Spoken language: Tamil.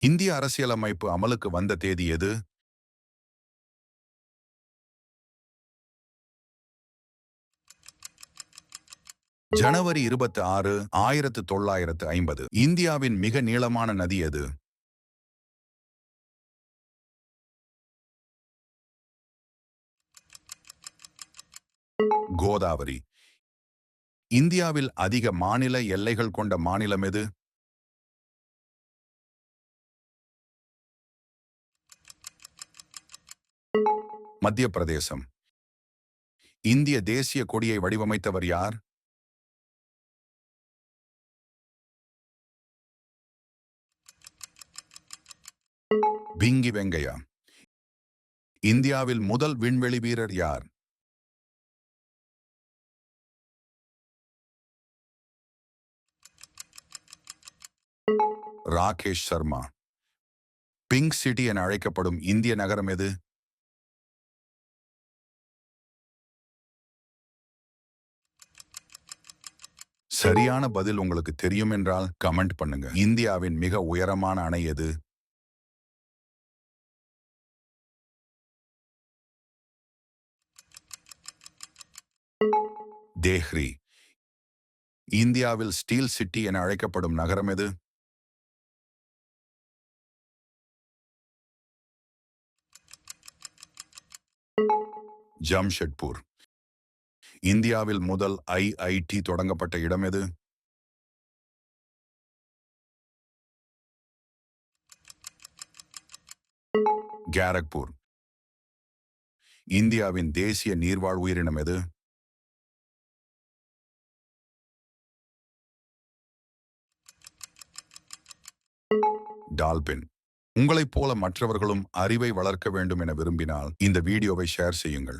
இந்திய அரசியலமைப்பு அமலுக்கு வந்த தேதி எது? ஜனவரி 26, 1950. இந்தியாவின் மிக நீளமான நதி எது? கோதாவரி. இந்தியாவில் அதிக மாநில எல்லைகள் கொண்ட மாநிலம் எது? மத்திய பிரதேசம். இந்திய தேசிய கொடியை வடிவமைத்தவர் யார்? பிங்கி வெங்கையா. இந்தியாவில் முதல் விண்வெளி வீரர் யார்? ராகேஷ் சர்மா. பிங்க் சிட்டி என அழைக்கப்படும் இந்திய நகரம் எது? சரியான பதில் உங்களுக்கு தெரியும் என்றால் கமெண்ட் பண்ணுங்க. இந்தியாவின் மிக உயரமான அணை எது? தேஹ்ரி. இந்தியாவில் ஸ்டீல் சிட்டி என அழைக்கப்படும் நகரம் எது? ஜம்ஷெட்பூர். இந்தியாவில் முதல் ஐஐடி தொடங்கப்பட்ட இடம் எது? கேரக்பூர். இந்தியாவின் தேசிய நீர்வாழ் உயிரினம் எது? டால்பின். உங்களைப் போல மற்றவர்களும் அறிவை வளர்க்க வேண்டும் என விரும்பினால் இந்த வீடியோவை ஷேர் செய்யுங்கள்.